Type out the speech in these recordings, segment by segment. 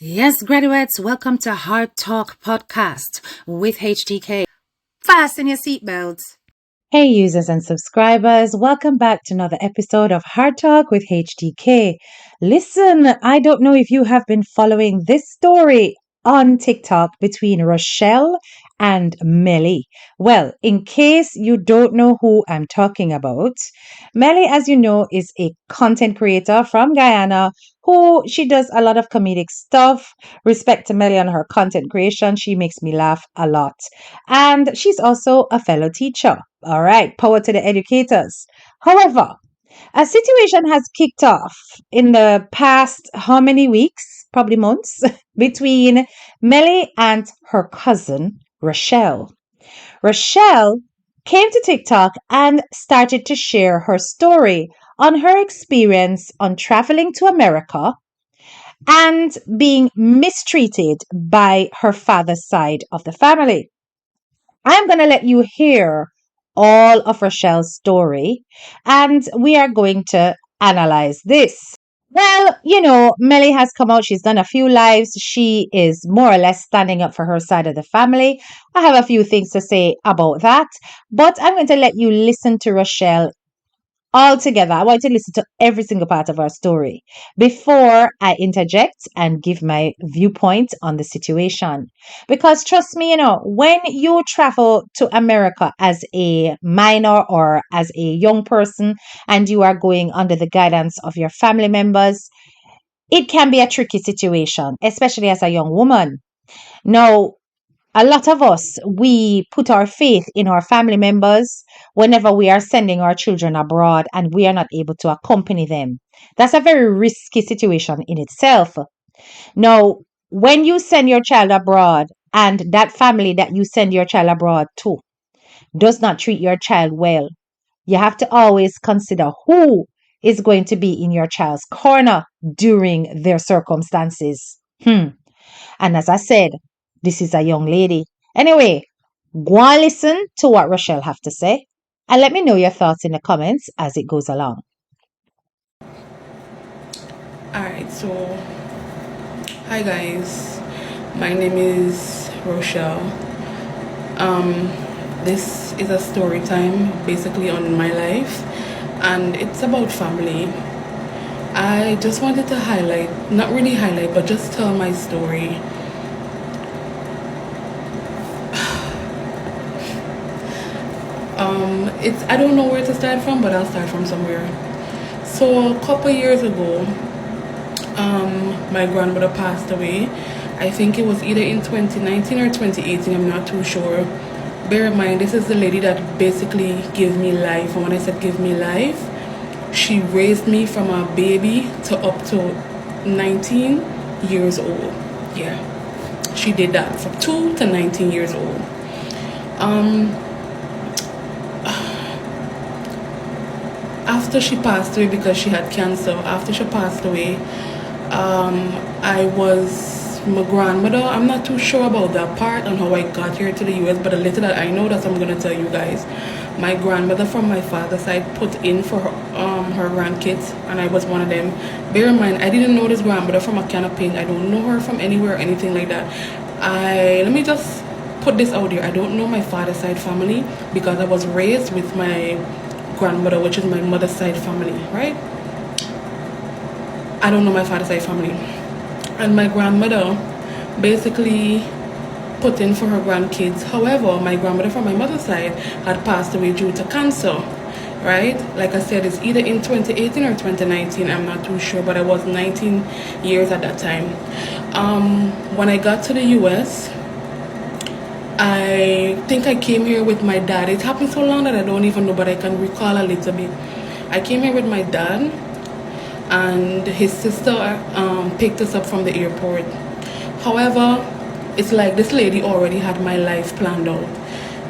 Yes, graduates, welcome to Hard Talk Podcast with HTK. Fasten your seatbelts. Hey, users and subscribers, welcome back to another episode of Hard Talk with HTK. Listen, I don't know if you have been following this story on TikTok between Rashelle and Melly. Well, in case you don't know who I'm talking about, Melly, as you know, is a content creator from Guyana who she does a lot of comedic stuff. Respect to Melly on her content creation. She makes me laugh a lot. And she's also a fellow teacher. All right, power to the educators. However, a situation has kicked off in the past how many weeks, probably months, between Melly and her cousin, Rashelle. Rashelle came to TikTok and started to share her story on her experience on traveling to America and being mistreated by her father's side of the family. I'm going to let you hear all of Rachelle's story and we are going to analyze this. Well, Melly has come out. She's done a few lives. She is more or less standing up for her side of the family. I have a few things to say about that, but I'm going to let you listen to Rachelle all together. I want you to listen to every single part of our story before I interject and give my viewpoint on the situation. Because trust me, when you travel to America as a minor or as a young person and you are going under the guidance of your family members, it can be a tricky situation, especially as a young woman. Now, a lot of us, we put our faith in our family members whenever we are sending our children abroad and we are not able to accompany them. That's a very risky situation in itself. Now, when you send your child abroad and that family that you send your child abroad to does not treat your child well, you have to always consider who is going to be in your child's corner during their circumstances. And as I said, this is a young lady. Anyway, go and listen to what Rachelle have to say and let me know your thoughts in the comments as it goes along. Alright, so hi guys, my name is Rashelle. This is a story time basically on my life and it's about family. I just wanted to highlight, not really highlight, but just tell my story. I don't know where to start from, but I'll start from somewhere. So a couple years ago, my grandmother passed away. I think it was either in 2019 or 2018, I'm not too sure. Bear in mind, this is the lady that basically gave me life. And when I said give me life, she raised me from a baby to up to 19 years old. Yeah, she did that from 2 to 19 years old. After she passed away, because she had cancer, after she passed away, I was my grandmother. I'm not too sure about that part and how I got here to the US, but a little that I know, that I'm going to tell you guys. My grandmother from my father's side put in for her grandkids, and I was one of them. Bear in mind, I didn't know this grandmother from a can of paint. I don't know her from anywhere or anything like that. Let me just put this out here. I don't know my father's side family because I was raised with my grandmother, which is my mother's side family, right? I don't know my father's side family. And my grandmother basically put in for her grandkids. However, my grandmother from my mother's side had passed away due to cancer, right? Like I said, it's either in 2018 or 2019, I'm not too sure, but I was 19 years at that time. When I got to the US, I think I came here with my dad. It happened so long that I don't even know, but I can recall a little bit. I came here with my dad, and his sister picked us up from the airport. However, it's like this lady already had my life planned out.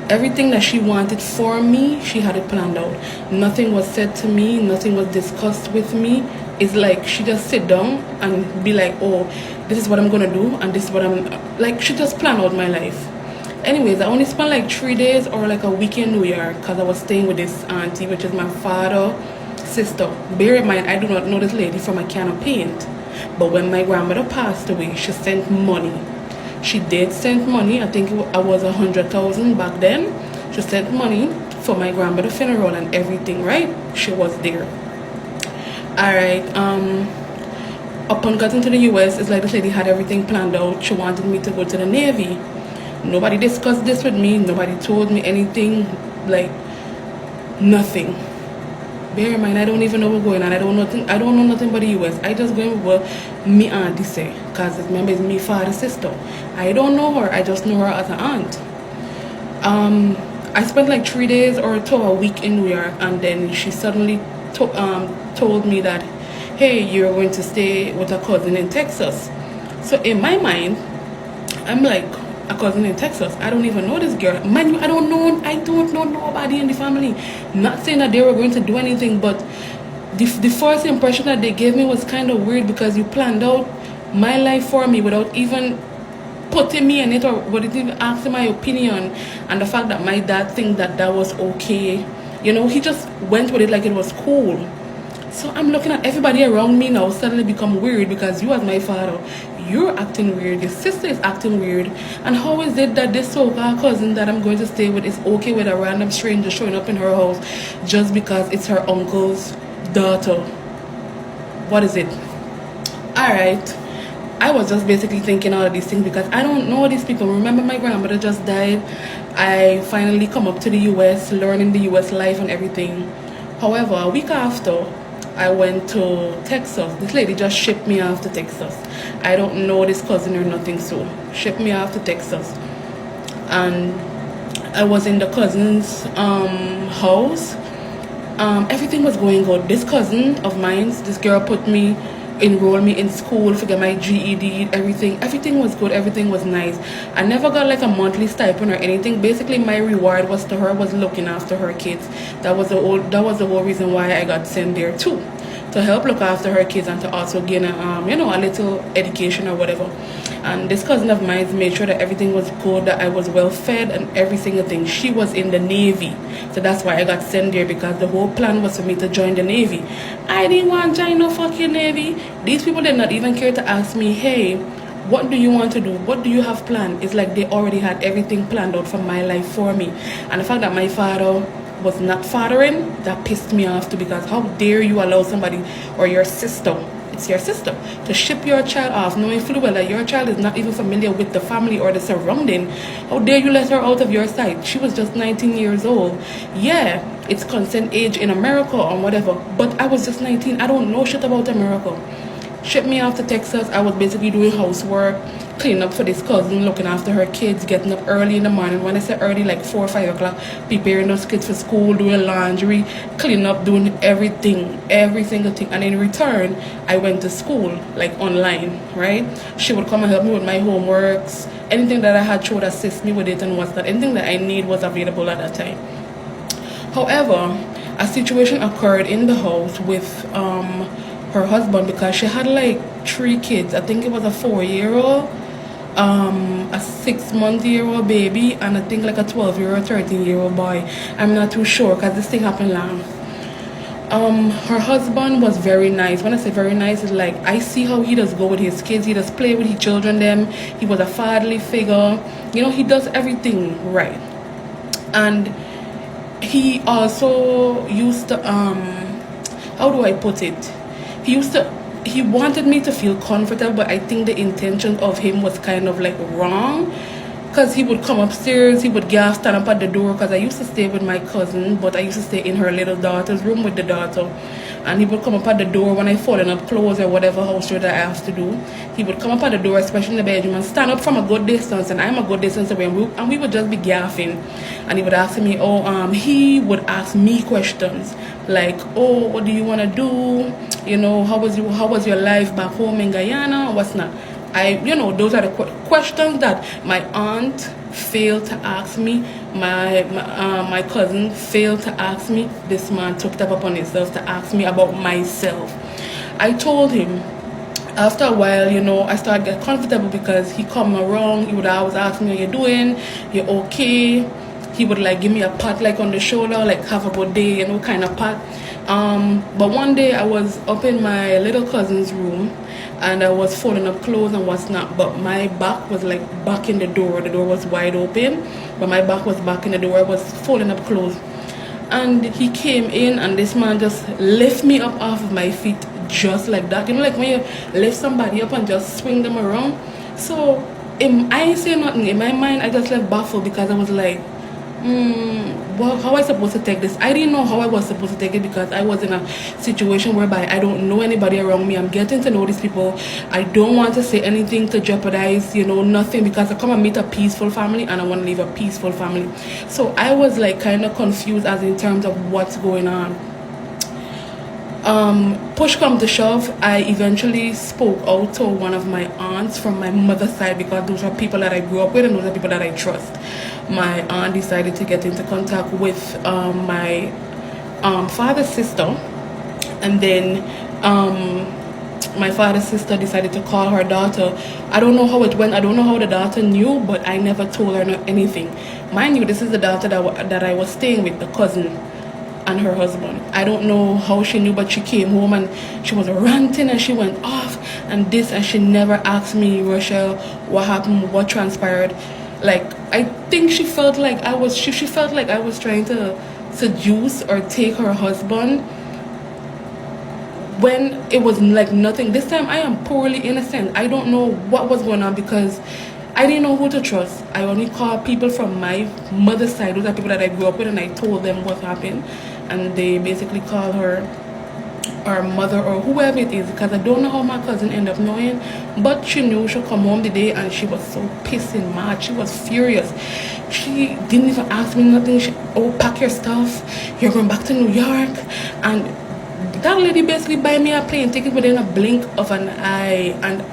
Everything that she wanted for me, she had it planned out. Nothing was said to me, nothing was discussed with me. It's like she just sit down and be like, oh, this is what I'm gonna do, and this is what I'm like. She just planned out my life. Anyways, I only spent like 3 days or like a week in New York because I was staying with this auntie, which is my father's sister. Bear in mind, I do not know this lady from a can of paint. But when my grandmother passed away, she sent money. She did send money. I think I was 100,000 back then. She sent money for my grandmother's funeral and everything, right? She was there. Alright, upon getting to the US, it's like this lady had everything planned out. She wanted me to go to the Navy. Nobody discussed this with me. Nobody told me anything, like nothing. Bear in mind, I don't even know what's going on. I don't know nothing but the US. I just going with what me auntie say, because remember it's me father's sister. I don't know her. I just know her as an aunt. I spent like 3 days or to a week in New York, and then she suddenly told me that, hey, you're going to stay with a cousin in Texas. So in my mind, I'm like, a cousin in Texas. I don't even know this girl. Man, I don't know nobody in the family. Not saying that they were going to do anything, but the first impression that they gave me was kind of weird, because you planned out my life for me without even putting me in it or without even asking my opinion. And the fact that my dad thinks that was okay, you know, he just went with it like it was cool. So I'm looking at everybody around me now suddenly become weird, because you as my father, you're acting weird, your sister is acting weird, and how is it that this so-called cousin that I'm going to stay with is okay with a random stranger showing up in her house just because it's her uncle's daughter? What is it? Alright, I was just basically thinking all of these things because I don't know these people. Remember, my grandmother just died. I finally come up to the US, learning the US life and everything. However, a week after, I went to Texas. This lady just shipped me off to Texas. I don't know this cousin or nothing, so shipped me off to Texas. And I was in the cousin's house. Everything was going good. This cousin of mine, this girl enrolled me in school, forget my GED, everything was good, everything was nice. I never got like a monthly stipend or anything. Basically my reward was to her was looking after her kids. That was the whole reason why I got sent there too, to help look after her kids and to also gain a little education or whatever. And this cousin of mine made sure that everything was good, that I was well fed and every single thing. She was in the Navy, so that's why I got sent there, because the whole plan was for me to join the Navy. I didn't want to join no fucking Navy. These people did not even care to ask me, hey, what do you want to do? What do you have planned? It's like they already had everything planned out for my life for me. And the fact that my father was not fathering, that pissed me off too, because how dare you allow somebody, or your sister, it's your sister, to ship your child off knowing fully well that your child is not even familiar with the family or the surrounding. How dare you let her out of your sight? She was just 19 years old. Yeah, it's consent age in America or whatever, but I was just 19. I don't know shit about America. Shipped me off to Texas. I was basically doing housework, cleaning up for this cousin, looking after her kids, getting up early in the morning. When I say early, like 4 or 5 o'clock, preparing those kids for school, doing laundry, cleaning up, doing everything, every single thing. And in return, I went to school, like online, right? She would come and help me with my homeworks. Anything that I had, she would assist me with it and what's that. Anything that I need was available at that time. However, a situation occurred in the house with her husband, because she had like 3 kids. I think it was a 4-year-old, a 6-month-year-old baby, and I think like a 12-year-old, 13-year-old boy. I'm not too sure because this thing happened long. Her husband was very nice. When I say very nice, it's like I see how he does go with his kids. He does play with his children them. He was a fatherly figure. You know, he does everything right. And he also used to how do I put it? He wanted me to feel comfortable, but I think the intention of him was kind of like wrong, because he would come upstairs, he would stand up at the door, because I used to stay with my cousin, but I used to stay in her little daughter's room with the daughter, and he would come up at the door when I fallen up clothes or whatever house chore that I have to do. He would come up at the door, especially in the bedroom, and stand up from a good distance, and I'm a good distance away, and we would just be gaffing, and he would ask me, he would ask me questions like, oh, what do you want to do? You know, how was your life back home in Guyana? What's not? Those are the questions that my aunt failed to ask me. My cousin failed to ask me. This man took it upon himself to ask me about myself. I told him. After a while, I started to get comfortable, because he come around. He would always ask me, how you doing? You okay? He would like give me a pat like on the shoulder, like have a good day, kind of pat. But one day I was up in my little cousin's room, and I was folding up clothes and what's not, but my back was like back in the door. The door was wide open, but my back was back in the door. I was folding up clothes, and he came in, and this man just lift me up off of my feet just like that. You know, like when you lift somebody up and just swing them around. So I ain't say nothing. In my mind, I just left baffled because I was like, well, how I supposed to take this? I didn't know how I was supposed to take it because I was in a situation whereby I don't know anybody around me. I'm getting to know these people. I don't want to say anything to jeopardize, nothing, because I come and meet a peaceful family and I want to leave a peaceful family. So I was like kind of confused as in terms of what's going on. Push come to shove, I eventually spoke out to one of my aunts from my mother's side, because those are people that I grew up with and those are people that I trust. My aunt decided to get into contact with my father's sister, and then my father's sister decided to call her daughter. I don't know how it went. I don't know how the daughter knew, but I never told her anything. Mind you, this is the daughter that I was staying with, the cousin and her husband. I don't know how she knew, but she came home and she was ranting and she went off and this, and she never asked me, Rashelle, what happened, what transpired. Like, I think she felt like she felt like I was trying to seduce or take her husband, when it was like nothing. This time I am poorly innocent. I don't know what was going on because I didn't know who to trust. I only called people from my mother's side. Those are people that I grew up with, and I told them what happened. And they basically called her or mother or whoever it is, because I don't know how my cousin ended up knowing, but she knew. She'll come home the day and she was so pissed and mad. She was furious. She didn't even ask me nothing. Pack your stuff, you're going back to New York. And that lady basically buy me a plane ticket within a blink of an eye. And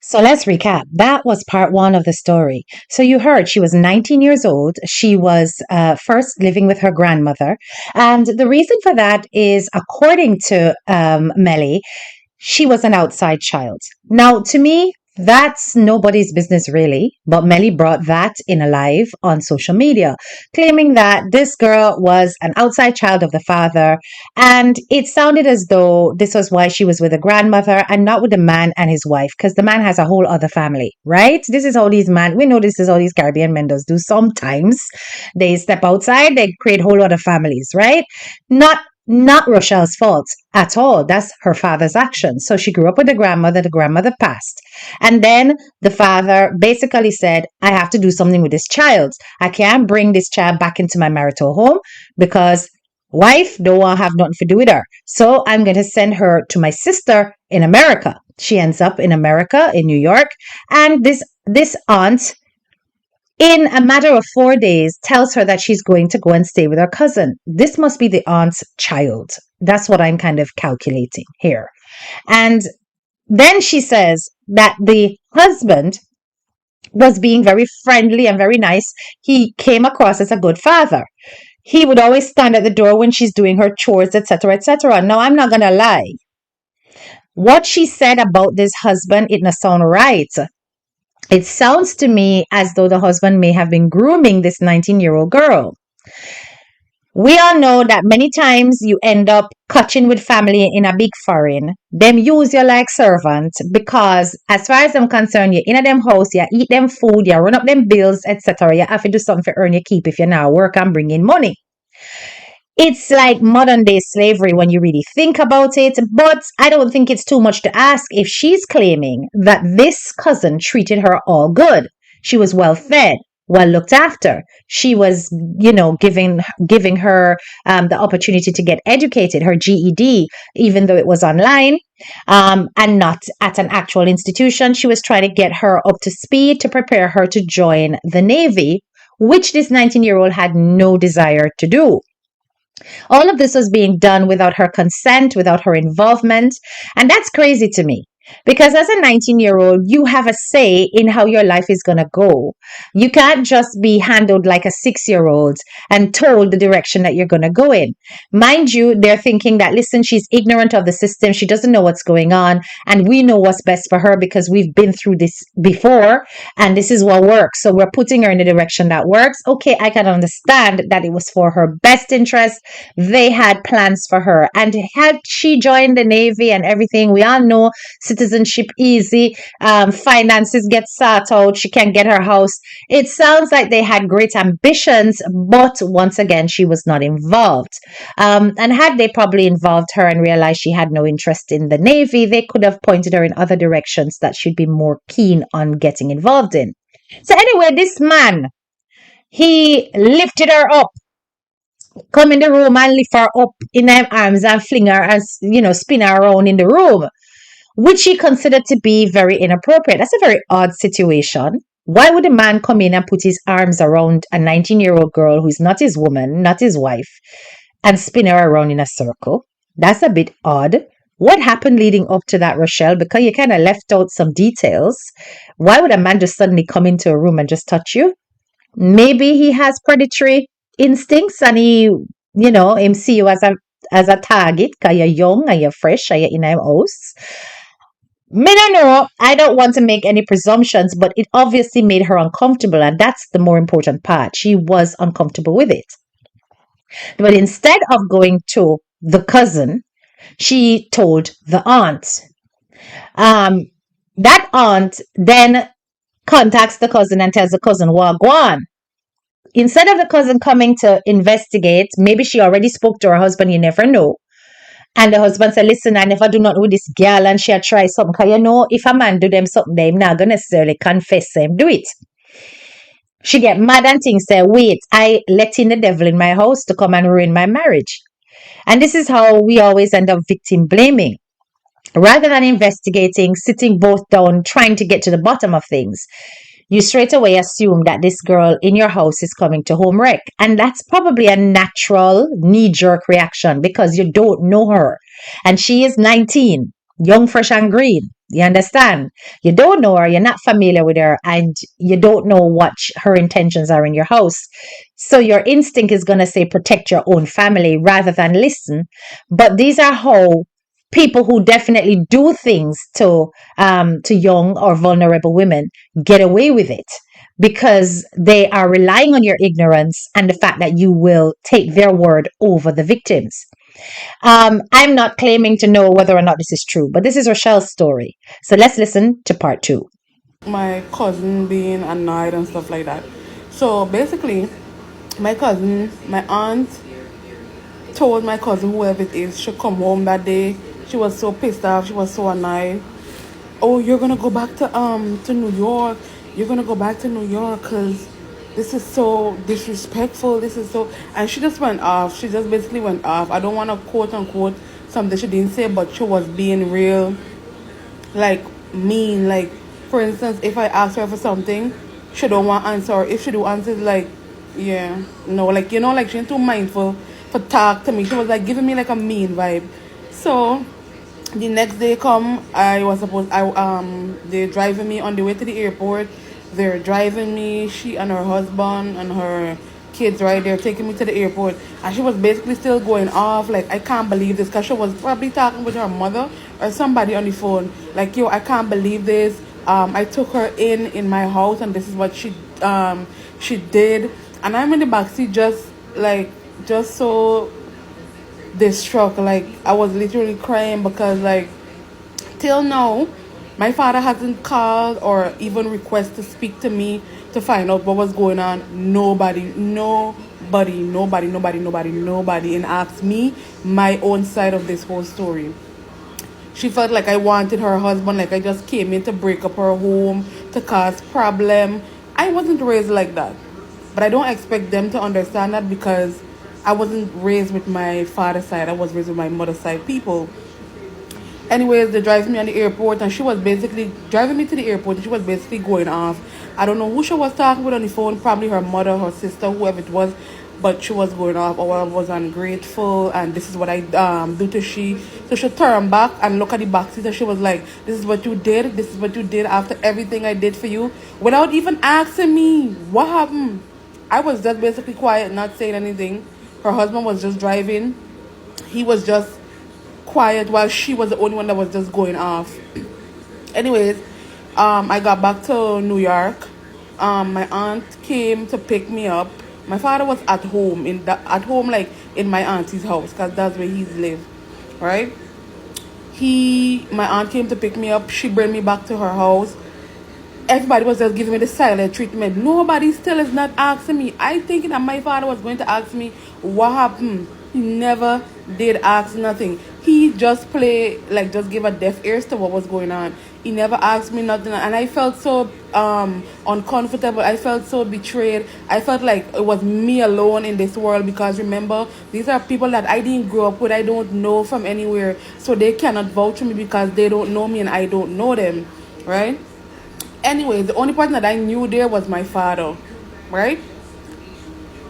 So let's recap. That was part one of the story. So you heard she was 19 years old. She was first living with her grandmother. And the reason for that is, according to Melly, she was an outside child. Now, to me, that's nobody's business really, but Melly brought that in alive on social media, claiming that this girl was an outside child of the father, and it sounded as though this was why she was with a grandmother and not with the man and his wife, because the man has a whole other family, right? This is how these we know this is how these Caribbean men does do. Sometimes they step outside, they create whole other families, right? Not Rochelle's fault at all. That's her father's action. So she grew up with the grandmother passed. And then the father basically said, I have to do something with this child. I can't bring this child back into my marital home because wife don't want to have nothing to do with her. So I'm going to send her to my sister in America. She ends up in America, in New York. And this aunt, in a matter of 4 days, tells her that she's going to go and stay with her cousin. This must be the aunt's child. That's what I'm kind of calculating here. And then she says that the husband was being very friendly and very nice. He came across as a good father. He would always stand at the door when she's doing her chores, etc., etc. Now, I'm not going to lie. What she said about this husband, it doesn't sound right. It sounds to me as though the husband may have been grooming this 19-year-old girl. We all know that many times you end up catching with family in a big foreign. Them use you like servant because, as far as I'm concerned, you're in a them house, you eat them food, you run up them bills, etc. You have to do something to earn your keep if you're now work and bring in money. It's like modern day slavery when you really think about it, but I don't think it's too much to ask if she's claiming that this cousin treated her all good. She was well fed, well looked after. She was, giving her the opportunity to get educated, her GED, even though it was online and not at an actual institution. She was trying to get her up to speed to prepare her to join the Navy, which this 19-year-old had no desire to do. All of this was being done without her consent, without her involvement. And that's crazy to me. Because as a 19-year-old, you have a say in how your life is going to go. You can't just be handled like a 6-year-old and told the direction that you're going to go in. Mind you, they're thinking that, listen, she's ignorant of the system. She doesn't know what's going on. And we know what's best for her because we've been through this before and this is what works. So we're putting her in the direction that works. Okay, I can understand that it was for her best interest. They had plans for her. And had she joined the Navy and everything, we all know citizenship easy, finances get sought out, she can get her house. It sounds like they had great ambitions, but once again, she was not involved. And had they probably involved her and realized she had no interest in the Navy, they could have pointed her in other directions that she'd be more keen on getting involved in. So anyway, this man, he lifted her up, come in the room and lift her up in her arms and fling her and, spin her around in the room, which he considered to be very inappropriate. That's a very odd situation. Why would a man come in and put his arms around a 19-year-old girl who's not his woman, not his wife, and spin her around in a circle? That's a bit odd. What happened leading up to that, Rashelle? Because you kind of left out some details. Why would a man just suddenly come into a room and just touch you? Maybe he has predatory instincts and him see you as a target because you're young and you're fresh and you're in a house. Me don't know. I don't want to make any presumptions, but it obviously made her uncomfortable, and that's the more important part. She was uncomfortable with it. But instead of going to the cousin, she told the aunt. That aunt then contacts the cousin and tells the cousin, well, go on. Instead of the cousin coming to investigate, maybe she already spoke to her husband, you never know. And the husband said, listen, I never do nothing with this girl and she'll try something. Because if a man do them something, they're not going to necessarily confess them, do it. She get mad and things, say, wait, I let in the devil in my house to come and ruin my marriage. And this is how we always end up victim blaming. Rather than investigating, sitting both down, trying to get to the bottom of things, you straight away assume that this girl in your house is coming to home wreck. And that's probably a natural knee-jerk reaction because you don't know her. And she is 19, young, fresh, and green. You understand? You don't know her, you're not familiar with her, and you don't know what her intentions are in your house. So your instinct is going to say protect your own family rather than listen. But these are how people who definitely do things to young or vulnerable women get away with it because they are relying on your ignorance and the fact that you will take their word over the victims. I'm not claiming to know whether or not this is true, but this is Rachelle's story. So let's listen to part 2. My cousin being annoyed and stuff like that. So basically, my aunt told my cousin, whoever it is, should come home that day. She was so pissed off. She was so annoyed. Oh, you're gonna go back to New York. You're gonna go back to New York because this is so disrespectful. This is so, and she just went off. She just basically went off. I don't want to quote unquote something she didn't say, but she was being real, like mean. Like for instance, if I ask her for something, she don't want answer. If she do answer, like yeah, no, like like she ain't too mindful for talk to me. She was like giving me like a mean vibe. So the next day come, they're driving me on the way to the airport. They're driving me, she and her husband and her kids right there, taking me to the airport. And she was basically still going off, like, I can't believe this, because she was probably talking with her mother or somebody on the phone. Like, yo, I can't believe this. I took her in my house and this is what she did. And I'm in the backseat just so distraught. Like, I was literally crying because, like, till now, my father hasn't called or even requested to speak to me to find out what was going on. Nobody, and asked me my own side of this whole story. She felt like I wanted her husband, like I just came in to break up her home, to cause problem. I wasn't raised like that. But I don't expect them to understand that because I wasn't raised with my father's side. I was raised with my mother's side people. Anyways, they drive me on the airport and she was basically driving me to the airport and she was basically going off. I don't know who she was talking with on the phone, probably her mother, her sister, whoever it was, but she was going off. Oh, I was ungrateful and this is what I do to she. So she turned back and looked at the back seat and she was like, this is what you did. This is what you did after everything I did for you. Without even asking me what happened. I was just basically quiet, not saying anything. Her husband was just driving. He was just quiet while she was the only one that was just going off. Anyways, I got back to New York. My aunt came to pick me up. My father was at home, like in my auntie's house, because that's where he lived, right? My aunt came to pick me up. She brought me back to her house. Everybody was just giving me the silent treatment. Nobody still is not asking me. I thinking that my father was going to ask me what happened. He never did ask nothing. He just just gave a deaf ears to what was going on. He never asked me nothing, and I felt so uncomfortable. I felt so betrayed. I felt like it was me alone in this world, because remember, these are people that I didn't grow up with. I don't know from anywhere, so they cannot vouch for me because they don't know me and I don't know them, right? Anyway, the only person that I knew there was my father, right?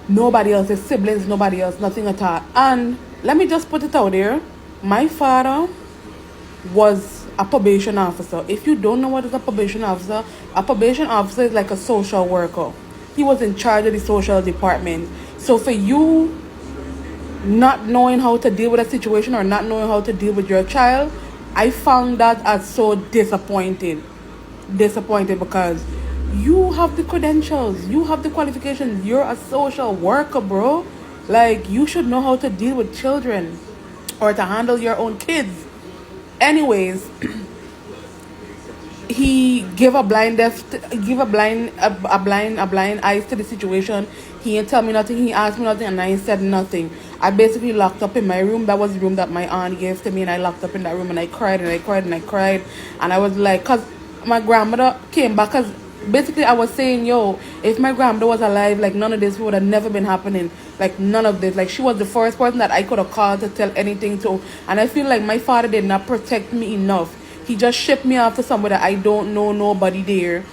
Nobody else, his siblings, nobody else, nothing at all. And let me just put it out there, my father was a probation officer. If you don't know what is a probation officer is like a social worker. He was in charge of the social department. So for you not knowing how to deal with a situation or not knowing how to deal with your child, I found that as so disappointed because you have the credentials, you have the qualifications, you're a social worker, bro. Like, you should know how to deal with children or to handle your own kids. Anyways, he gave a blind eyes to the situation. He didn't tell me nothing, he asked me nothing, and I said nothing. I basically locked up in my room. That was the room that my aunt gave to me, and I locked up in that room, and I cried and I cried and I cried. And I was like, because my grandmother came back, because basically I was saying, yo, if my grandmother was alive, like, none of this would have never been happening. Like, none of this. Like, she was the first person that I could have called to tell anything to. And I feel like my father did not protect me enough. He just shipped me off to somewhere that I don't know nobody there.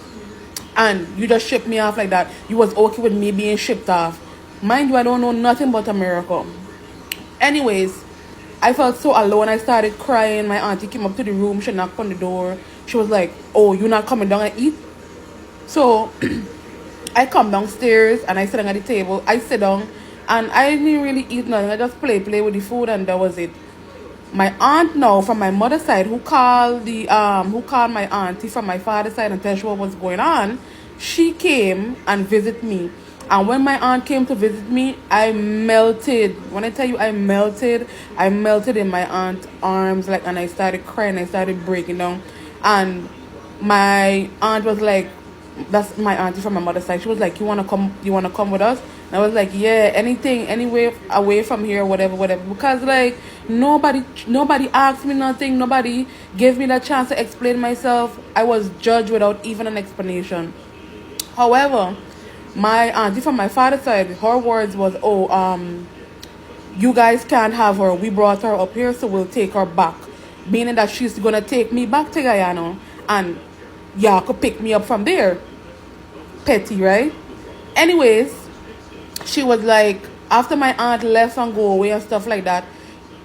And you just shipped me off like that. You was okay with me being shipped off. Mind you, I don't know nothing about America. Anyways, I felt so alone. I started crying. My auntie came up to the room. She knocked on the door. She was like, oh, you not coming down and eat? So I come downstairs and I sit down at the table. I sit down and I didn't really eat nothing. I just play with the food, and that was it. My aunt now from my mother's side, who called my auntie from my father's side and tell her what was going on, she came and visit me. And when my aunt came to visit me, I melted. When I tell you I melted in my aunt's arms, like, and I started crying, I started breaking down. And my aunt was like, that's my auntie from my mother's side, she was like, you wanna come with us? And I was like, yeah, anything, anywhere away from here, whatever, because like nobody asked me nothing, nobody gave me that chance to explain myself. I was judged without even an explanation. However, my auntie from my father's side, her words was, you guys can't have her, we brought her up here, so we'll take her back, meaning that she's gonna take me back to Guyana, and y'all could pick me up from there. Petty, right? Anyways, she was like, after my aunt left and go away and stuff like that,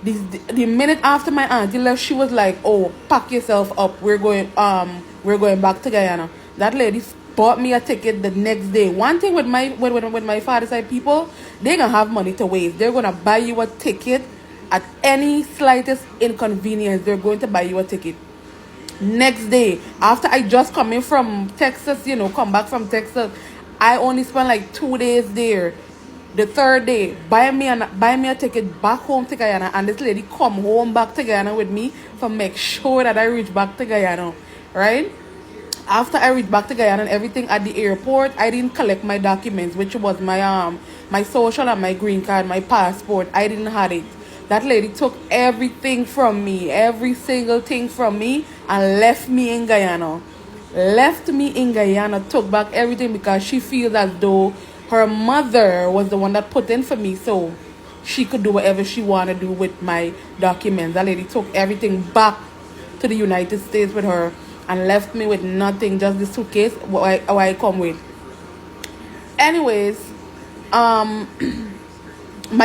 the minute after my auntie left, she was like, oh, pack yourself up, we're going back to Guyana. That lady bought me a ticket the next day. One thing with my father's side people, they're gonna have money to waste. They're gonna buy you a ticket at any slightest inconvenience. They're going to buy you a ticket. Next day, after I just come in from Texas, come back from Texas, I only spent like 2 days there. The third day, buy me a ticket back home to Guyana, and this lady come home back to Guyana with me to make sure that I reach back to Guyana, right? After I reached back to Guyana and everything at the airport, I didn't collect my documents, which was my social and my green card, my passport. I didn't have it. That lady took everything from me, every single thing from me, and left me in Guyana. Took back everything because she feels as though her mother was the one that put in for me, so she could do whatever she wanted to do with my documents. That lady took everything back to the United States with her and left me with nothing, just the suitcase what I come with. Anyways, my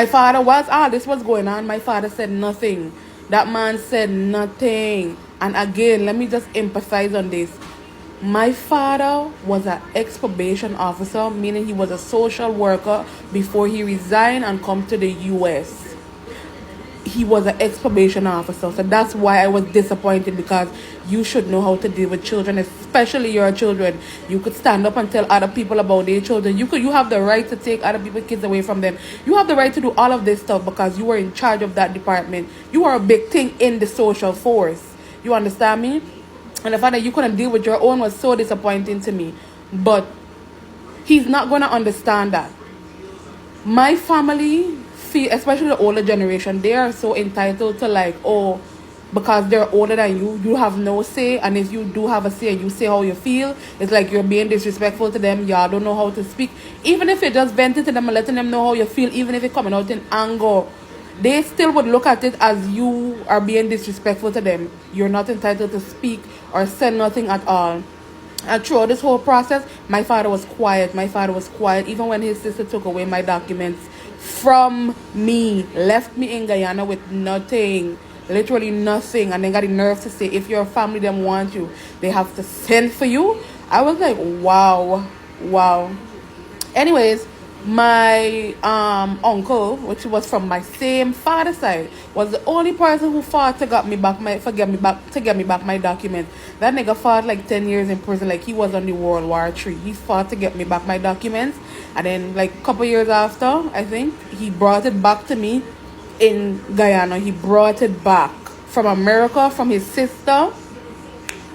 father was, this was going on. My father said nothing. That man said nothing. And again, let me just emphasize on this. My father was an ex-probation officer, meaning he was a social worker before he resigned and come to the U.S. He was an ex-probation officer, so that's why I was disappointed, because you should know how to deal with children, especially your children. You could stand up and tell other people about their children. You have the right to take other people's kids away from them. You have the right to do all of this stuff because you were in charge of that department. You are a big thing in the social force. You understand me? And the fact that you couldn't deal with your own was so disappointing to me. But he's not going to understand that. My family feel, especially the older generation, they are so entitled to, like, oh, because they're older than you have no say. And if you do have a say and you say how you feel, it's like you're being disrespectful to them. Y'all don't know how to speak. Even if you're just venting to them and letting them know how you feel, even if it's coming out in anger, they still would look at it as you are being disrespectful to them. You're not entitled to speak or say nothing at all. And throughout this whole process, my father was quiet. My father was quiet. Even when his sister took away my documents from me, left me in Guyana with nothing, literally nothing, and then got the nerve to say, if your family them want you, they have to send for you. I was like, wow. Anyways, my uncle, which was from my same father's side, was the only person who fought to get me back my documents. That nigga fought like 10 years in prison, like he was on the World War III. He fought to get me back my documents, and then like a couple years after, I think, he brought it back to me in Guyana. He brought it back from America, from his sister,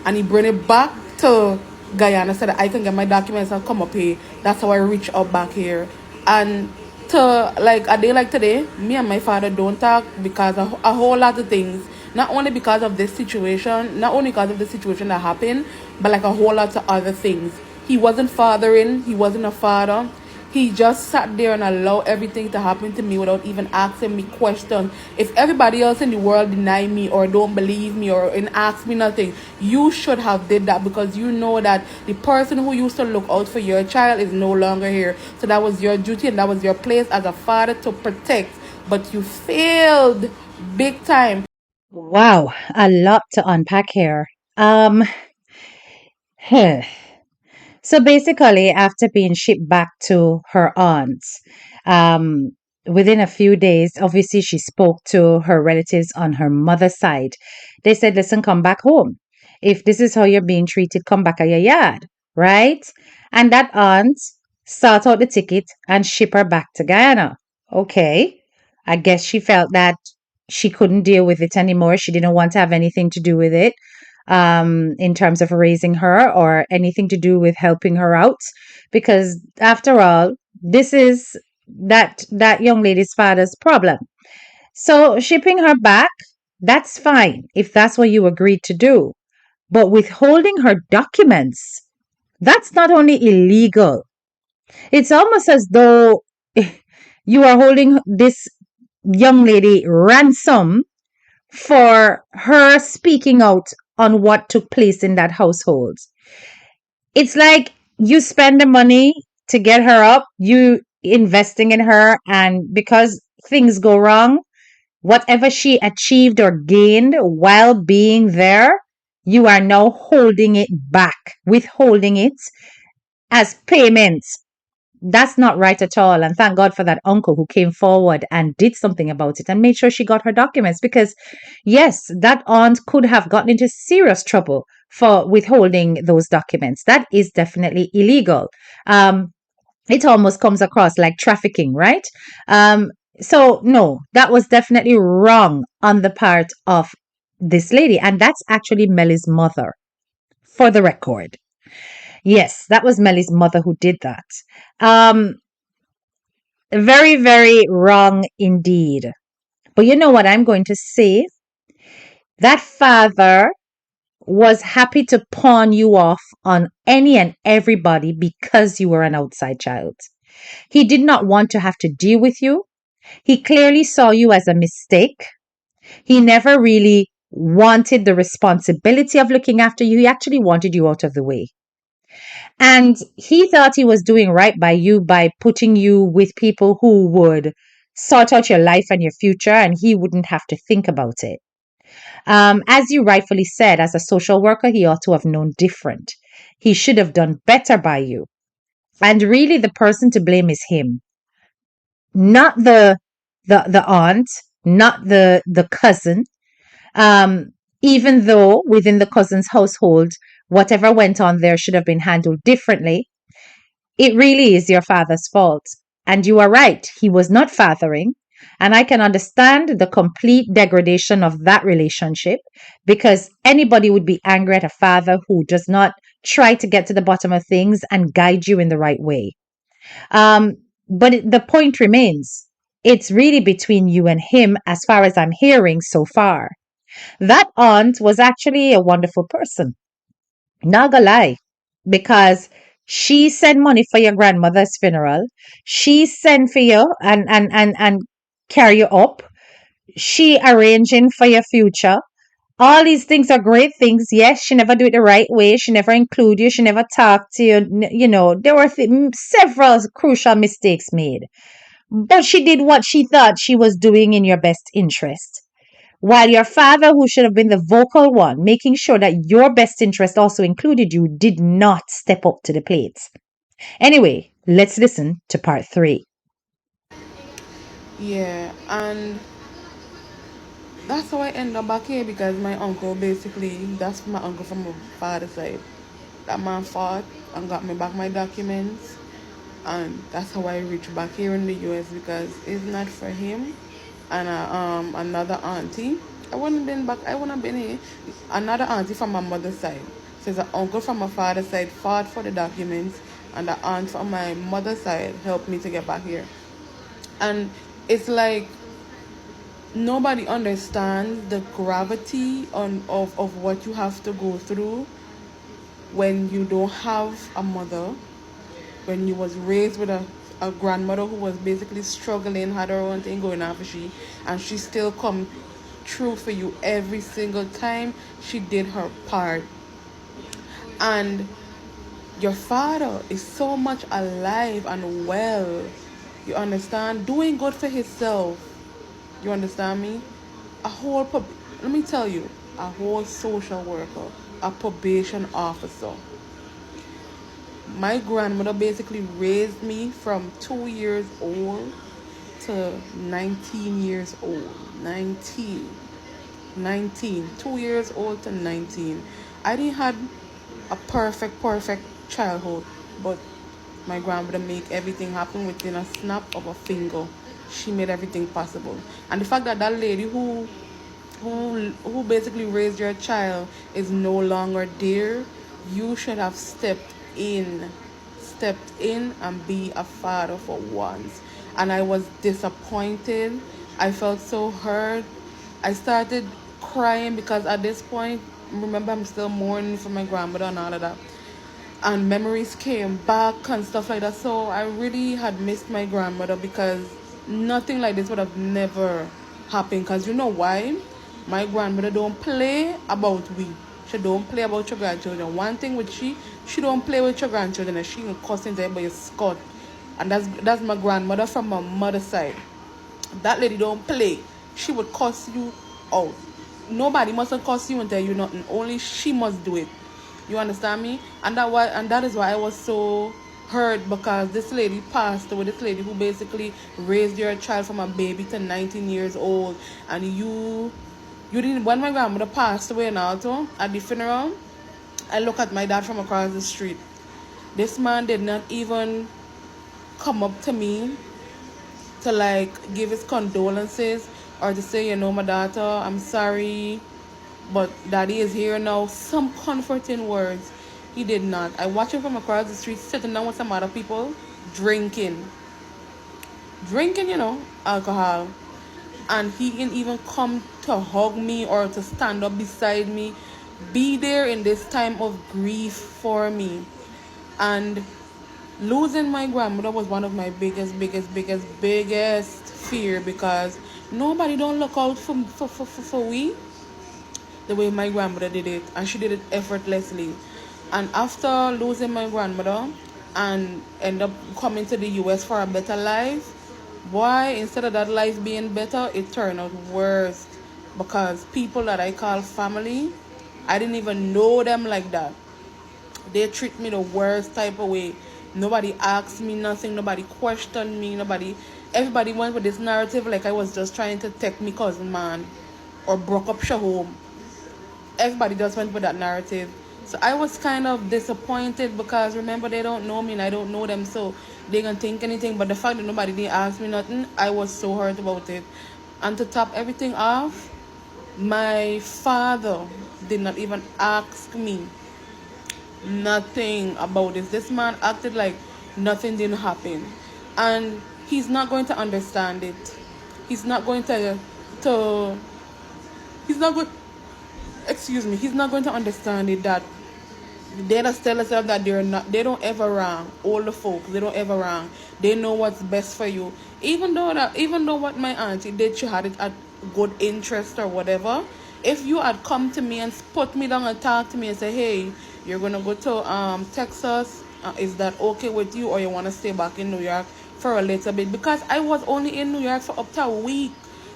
and he bring it back to Guyana so that I can get my documents and come up here. That's how I reach out back here. And to like a day like today, me and my father don't talk because of a whole lot of things. Not only because of this situation, not only because of the situation that happened, but like a whole lot of other things. He wasn't fathering, he wasn't a father. He just sat there and allowed everything to happen to me without even asking me questions. If everybody else in the world deny me or don't believe me or ask me nothing, you should have did that, because you know that the person who used to look out for your child is no longer here. So that was your duty and that was your place as a father to protect. But you failed big time. Wow, a lot to unpack here. Um, huh. So basically, after being shipped back to her aunt's, um, within a few days, obviously she spoke to her relatives on her mother's side. They said, listen, come back home. If this is how you're being treated, come back at your yard, right? And that aunt sort out the ticket and ship her back to Guyana. Okay. I guess she felt that she couldn't deal with it anymore. She didn't want to have anything to do with it, in terms of raising her or anything to do with helping her out, because after all, this is that young lady's father's problem. So shipping her back, that's fine if that's what you agreed to do, but withholding her documents, that's not only illegal, it's almost as though you are holding this young lady ransom for her speaking out on what took place in that household. It's like you spend the money to get her up, you investing in her, and because things go wrong, whatever she achieved or gained while being there, you are now holding it back, withholding it as payment. That's not right at all. And thank God for that uncle who came forward and did something about it and made sure she got her documents. Because, yes, that aunt could have gotten into serious trouble for withholding those documents. That is definitely illegal. It almost comes across like trafficking, right? So, no, that was definitely wrong on the part of this lady. And that's actually Melly's mother, for the record. Yes, that was Melly's mother who did that. Um, Very, very wrong indeed. But you know what I'm going to say? That father was happy to pawn you off on any and everybody because you were an outside child. He did not want to have to deal with you. He clearly saw you as a mistake. He never really wanted the responsibility of looking after you. He actually wanted you out of the way. And he thought he was doing right by you by putting you with people who would sort out your life and your future, and he wouldn't have to think about it. As you rightfully said, as a social worker, he ought to have known different. He should have done better by you. And really, the person to blame is him, not the aunt, not the cousin. Um, Even though within the cousin's household, whatever went on there should have been handled differently, it really is your father's fault. And you are right, he was not fathering. And I can understand the complete degradation of that relationship, because anybody would be angry at a father who does not try to get to the bottom of things and guide you in the right way. Um, but the point remains, it's really between you and him, as far as I'm hearing so far. That aunt was actually a wonderful person. Not gonna lie, because she sent money for your grandmother's funeral. She sent for you and carry you up. She arranging for your future. All these things are great things. Yes, she never do it the right way. She never include you. She never talk to you. You know, there were several crucial mistakes made. But she did what she thought she was doing in your best interest. While your father, who should have been the vocal one, making sure that your best interest also included you, did not step up to the plate. Anyway, let's listen to part 3. Yeah, and that's how I end up back here because my uncle basically, that's my uncle from my father's side. That man fought and got me back my documents, and that's how I reached back here in the US because if not for him and another auntie, I wouldn't been back. I wouldn't have been here. Another auntie from my mother's side. So the uncle from my father's side fought for the documents, and the aunt from my mother's side helped me to get back here. And it's like nobody understands the gravity of what you have to go through when you don't have a mother, when you was raised with a grandmother who was basically struggling, had her own thing going on for she, and she still come true for you every single time. She did her part. And your father is so much alive and well, you understand, doing good for himself. You understand me? Let me tell you, a whole social worker, a probation officer. My grandmother basically raised me from 2 years old to 19 years old. 19. 2 years old to 19. I didn't have a perfect childhood, but my grandmother make everything happen within a snap of a finger. She made everything possible. And the fact that that lady who basically raised your child is no longer there, you should have stepped in and be a father for once. And I was disappointed. I felt so hurt. I started crying because at this point, remember, I'm still mourning for my grandmother and all of that, and memories came back and stuff like that. So I really had missed my grandmother because nothing like this would have never happened. Because you know why? My grandmother don't play about we. She don't play about your grandchildren. One thing with she don't play with your grandchildren, and she can cuss into everybody's skull. And that's my grandmother from my mother's side. That lady don't play. She would cuss you out. Nobody mustn't cuss you and tell you nothing. Only she must do it. You understand me? And that is why I was so hurt, because this lady passed away. This lady who basically raised your child from a baby to 19 years old, and you didn't. When my grandmother passed away and also at the funeral, I look at my dad from across the street. This man did not even come up to me to like give his condolences or to say, my daughter, I'm sorry, but daddy is here now. Some comforting words. He did not. I watched him from across the street sitting down with some other people drinking, alcohol. And he didn't even come to hug me or to stand up beside me, be there in this time of grief for me. And losing my grandmother was one of my biggest fear, because nobody don't look out for we the way my grandmother did it, and she did it effortlessly. And after losing my grandmother and end up coming to the US for a better life, boy, instead of that life being better, it turned out worse. because people that I call family, I didn't even know them like that. They treat me the worst type of way. Nobody asked me nothing. Nobody questioned me. Everybody went with this narrative like I was just trying to take me cousin man or broke up your home. Everybody just went with that narrative. So I was kind of disappointed because remember they don't know me and I don't know them, so they can think anything. But the fact that nobody didn't ask me nothing, I was so hurt about it. And to top everything off, my father did not even ask me nothing about this. This man acted like nothing didn't happen, and he's not going to understand it. He's not going to he's not going he's not going to understand it, that they just tell themselves that they don't ever wrong. All the folks, they don't ever wrong. They know what's best for you. Even though what my auntie did, she had it at good interest or whatever. If you had come to me and put me down and talk to me and say, hey, you're gonna go to Texas, is that okay with you, or you want to stay back in New York for a little bit? Because I was only in New York for up to a week,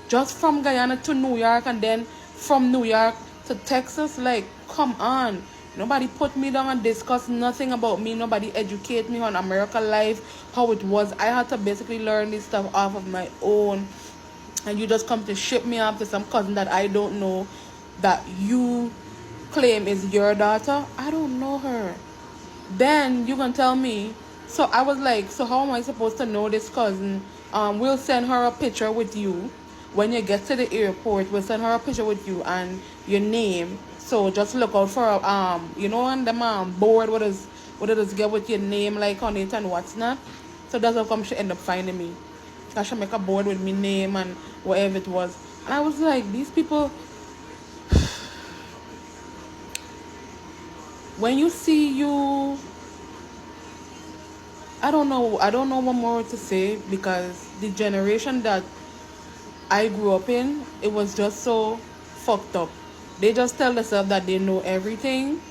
just from Guyana to New York, and then from New York to Texas. Like, come on. Nobody put me down and discuss nothing about me. Nobody educate me on American life, how it was. I had to basically learn this stuff off of my own. And you just come to ship me off to some cousin that I don't know, that you claim is your daughter. I don't know her. Then you can tell me. So I was like, so how am I supposed to know this cousin? We'll send her a picture with you. When you get to the airport, we'll send her a picture with you and your name. So just look out for on the board what does get with your name like on it and what's not. So that's how come she end up finding me. I should make a board with my name and whatever it was. And I was like, these people, when you see you, I don't know what more to say, because the generation that I grew up in, it was just so fucked up. They just tell themselves that they know everything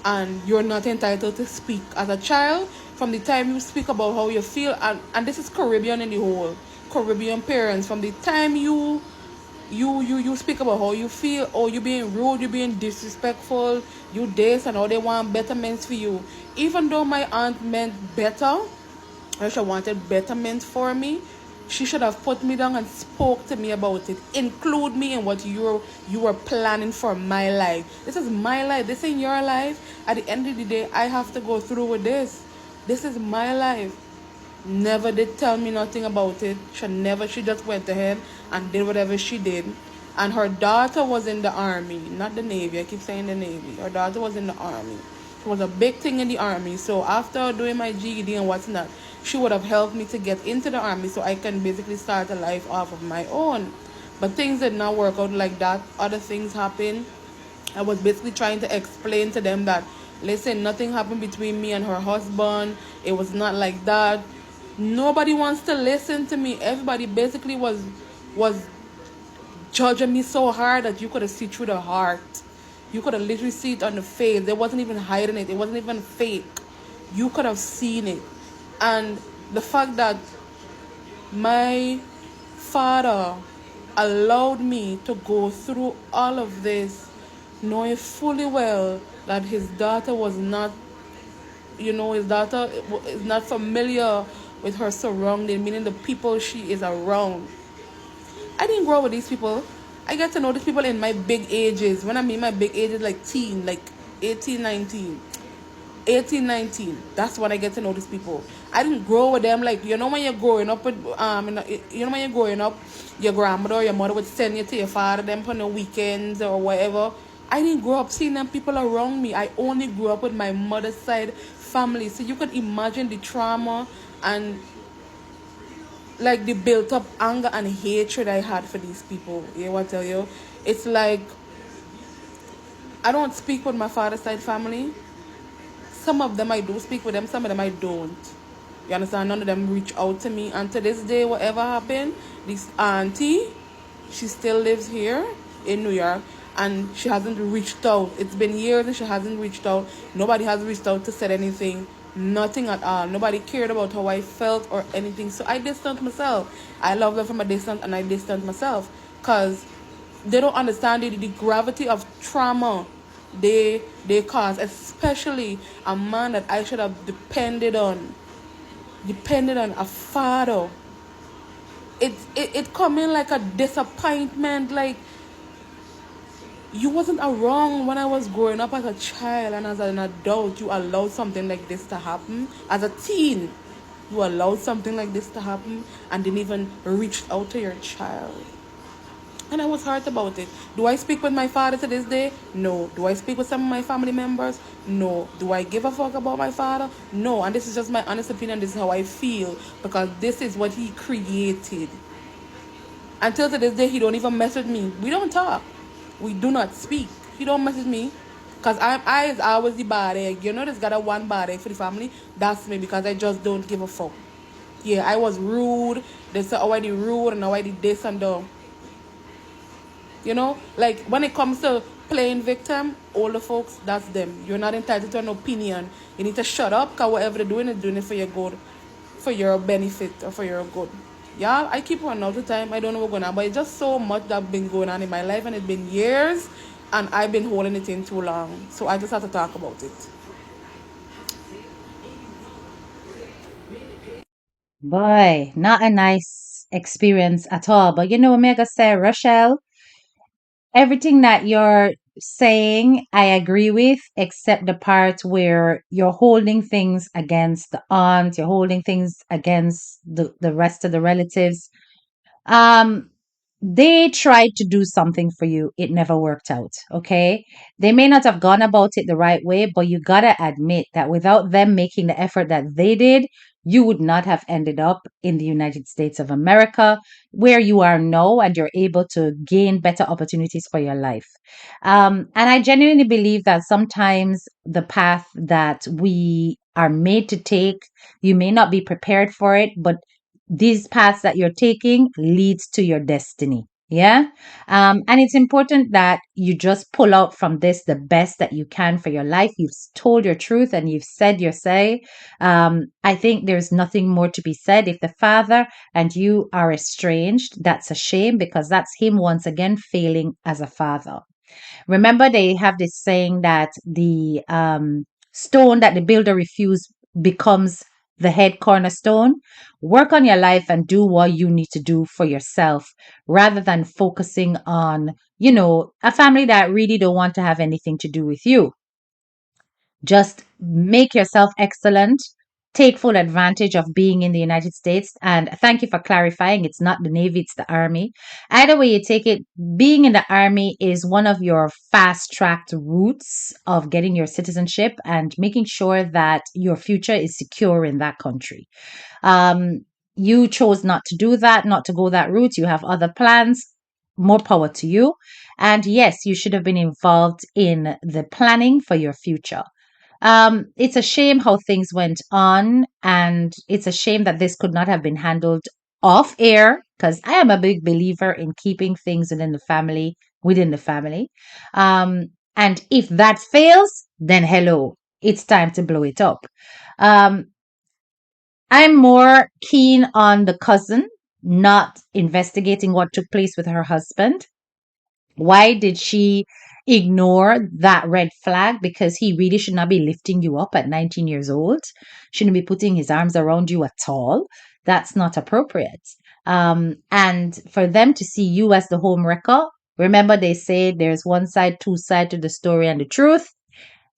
and you're not entitled to speak. As a child, from the time you speak about how you feel, and this is Caribbean in the whole, Caribbean parents, from the time you speak about how you feel, or you being rude, you being disrespectful, you this and all, they want betterments for you. Even though my aunt meant better, or she wanted betterment for me, she should have put me down and spoke to me about it. Include me in what you were planning for my life. This is my life. This ain't your life. At the end of the day, I have to go through with this. This is my life. Never did tell me nothing about it. She just went ahead and did whatever she did. And her daughter was in the army, not the Navy. I keep saying the Navy. Her daughter was in the army. It was a big thing in the army. So after doing my GED and what's not, she would have helped me to get into the army so I can basically start a life off of my own. But things did not work out like that. Other things happened. I was basically trying to explain to them that, listen, nothing happened between me and her husband. It was not like that. Nobody wants to listen to me. Everybody basically was judging me so hard that you could have seen through the heart. You could have literally seen it on the face. They wasn't even hiding it. It wasn't even fake. You could have seen it. And the fact that my father allowed me to go through all of this, knowing fully well that his daughter was not, his daughter is not familiar with her surrounding, meaning the people she is around. I didn't grow up with these people. I got to know these people in my big ages. When I mean my big ages, like 18, 19. That's when I get to know these people. I didn't grow with them like, when you're growing up with when you're growing up, your grandmother or your mother would send you to your father them on the weekends or whatever. I didn't grow up seeing them people around me. I only grew up with my mother's side family. So you can imagine the trauma and like the built up anger and hatred I had for these people. You know what I tell you? It's like I don't speak with my father's side family. Some of them I do speak with them, some of them I don't. You understand? None of them reach out to me. And to this day, whatever happened, this auntie, she still lives here in New York. And she hasn't reached out. It's been years and she hasn't reached out. Nobody has reached out to say anything. Nothing at all. Nobody cared about how I felt or anything. So I distanced myself. I love her from a distance and I distanced myself. Because They don't understand the gravity of trauma they cause, especially a man that I should have depended on, a father. It come in like a disappointment, like you wasn't around when I was growing up as a child, and as an adult you allowed something like this to happen. As a teen, you allowed something like this to happen and didn't even reach out to your child. And I was hurt about it. Do I speak with my father to this day? No. Do I speak with some of my family members? No. Do I give a fuck about my father? No. And this is just my honest opinion. This is how I feel, because this is what he created. Until to this day, he don't even message me. We don't talk. We do not speak. He don't message me. Because I is always the bad egg. You know, there's got a one bad egg for the family. That's me, because I just don't give a fuck. Yeah, I was rude. They said already rude and already this and that. You know, like when it comes to playing victim, older folks, that's them. You're not entitled to an opinion. You need to shut up, because whatever they're doing it for your good, for your benefit, or for your good. Yeah, I keep running out of time. I don't know what's going on, but it's just so much that's been going on in my life, and it's been years, and I've been holding it in too long. So I just have to talk about it. Boy, not a nice experience at all. But you know, Omega say, Rashelle, everything that you're saying, I agree with, except the part where you're holding things against the aunt, you're holding things against the rest of the relatives. Um, they tried to do something for you. It never worked out. Okay. They may not have gone about it the right way, but you gotta admit that without them making the effort that they did, you would not have ended up in the United States of America where you are now, and you're able to gain better opportunities for your life. And I genuinely believe that sometimes the path that we are made to take, you may not be prepared for it, but these paths that you're taking leads to your destiny. Yeah. And it's important that you just pull out from this the best that you can for your life. You've told your truth and you've said your say. I think there's nothing more to be said. If the father and you are estranged, that's a shame, because that's him once again failing as a father. Remember, they have this saying that the stone that the builder refused becomes the head cornerstone. Work on your life and do what you need to do for yourself, rather than focusing on, a family that really don't want to have anything to do with you. Just make yourself excellent. Take full advantage of being in the United States. And thank you for clarifying. It's not the Navy, it's the Army. Either way you take it, being in the Army is one of your fast tracked routes of getting your citizenship and making sure that your future is secure in that country. Um, you chose not to do that, not to go that route. You have other plans. More power to you. And yes, you should have been involved in the planning for your future. It's a shame how things went on, and it's a shame that this could not have been handled off air, because I am a big believer in keeping things within the family. And if that fails, then hello, it's time to blow it up. Um, I'm more keen on the cousin not investigating what took place with her husband. Why did she ignore that red flag? Because he really should not be lifting you up at 19 years old. Shouldn't be putting his arms around you at all. That's not appropriate. And for them to see you as the home wrecker, remember they say there's one side, two sides to the story and the truth.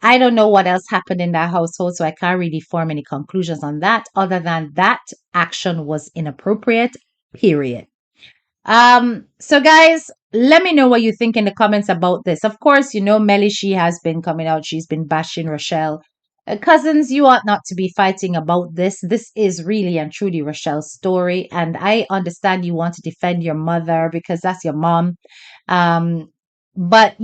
I don't know what else happened in that household, so I can't really form any conclusions on that, other than that action was inappropriate, period. So guys, let me know what you think in the comments about this. Of course, Melly, she has been coming out. She's been bashing Rashelle. Cousins, you ought not to be fighting about this. This is really and truly Rachelle's story. And I understand you want to defend your mother because that's your mom. Um, but,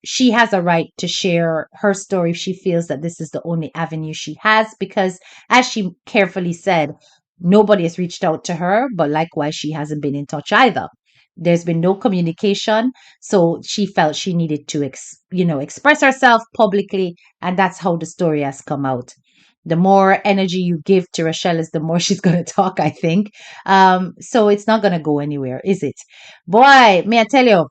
she has a right to share her story if she feels that this is the only avenue she has. Because, as she carefully said, nobody has reached out to her, but likewise, she hasn't been in touch either. There's been no communication, so she felt she needed to, express herself publicly, and that's how the story has come out. The more energy you give to Rashelle, is the more she's going to talk, I think. So it's not going to go anywhere, is it? Boy, may I tell you,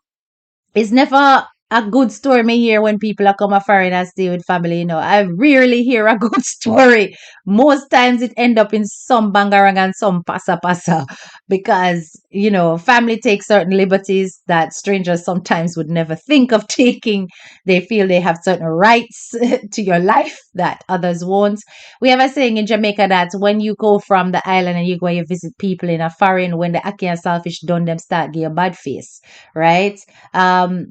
It's never a good story me hear when people are come a foreign and stay with family, you know. I rarely hear a good story. Most times it end up in some bangarang and some pasa pasa because, you know, family takes certain liberties that strangers sometimes would never think of taking. They feel they have certain rights to your life that others won't. We have a saying in Jamaica that when you go from the island and you go and you visit people in a foreign, when the Aki and Selfish done them start give a bad face, right?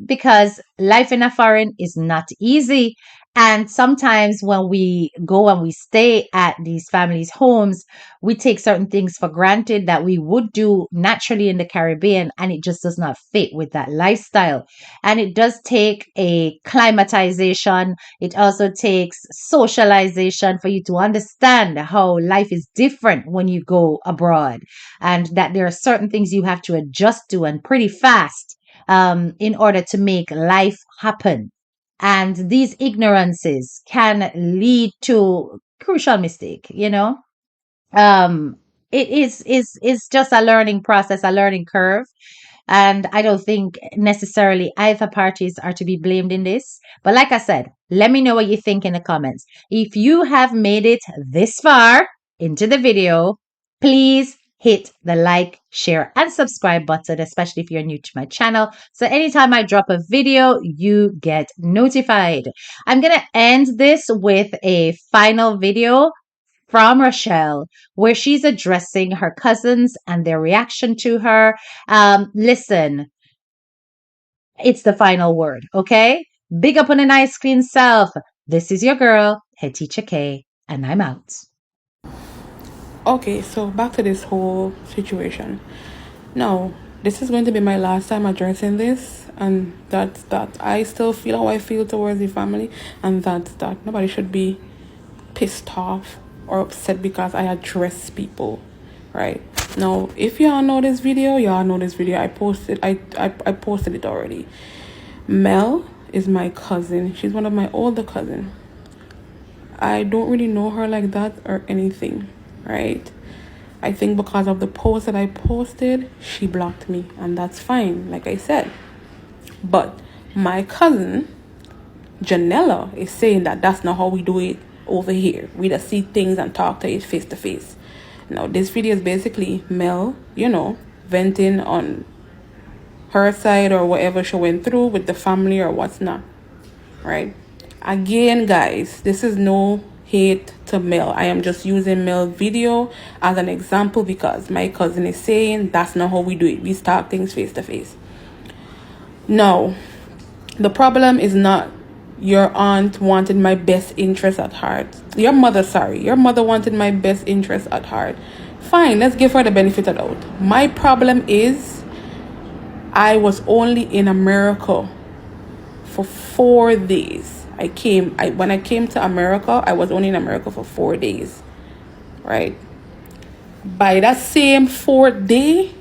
Because life in a foreign is not easy. And sometimes when we go and we stay at these families' homes, we take certain things for granted that we would do naturally in the Caribbean, and it just does not fit with that lifestyle. And it does take a climatization. It also takes socialization for you to understand how life is different when you go abroad, and that there are certain things you have to adjust to and pretty fast in order to make life happen. And these ignorances can lead to crucial mistake, you know. Um, it is just a learning process, a learning curve. And I don't think necessarily either parties are to be blamed in this. But like I said, let me know what you think in the comments. If you have made it this far into the video, please hit the like, share, and subscribe button, especially if you're new to my channel. So anytime I drop a video, you get notified. I'm going to end this with a final video from Rashelle, where she's addressing her cousins and their reaction to her. Listen, it's the final word, okay? Big up on an ice cream self. This is your girl, Head Teacher K, and I'm out. Okay, so back to this whole situation. Now, this is going to be my last time addressing this, and that's that. I still feel how I feel towards the family, and that's that. Nobody should be pissed off or upset because I address people, right? Now, if y'all know this video, I posted it already. Mel is my cousin. She's one of my older cousins. I don't really know her like that or anything, right? I think because of the post that I posted, she blocked me, and that's fine, like I said. But my cousin, Janella, is saying that that's not how we do it over here. We just see things and talk to it face to face. Now, this video is basically Mel, you know, venting on her side or whatever she went through with the family or what's not, right? Again, guys, this is no hate to Mel. I am just using Mel video as an example because my cousin is saying that's not how we do it. We start things face to face. No, the problem is not your aunt wanted my best interest at heart. Your mother wanted my best interest at heart. Fine, let's give her the benefit of the doubt. My problem is I was only in America for 4 days. When I came to America, I was only in America for 4 days, right? By that same fourth day,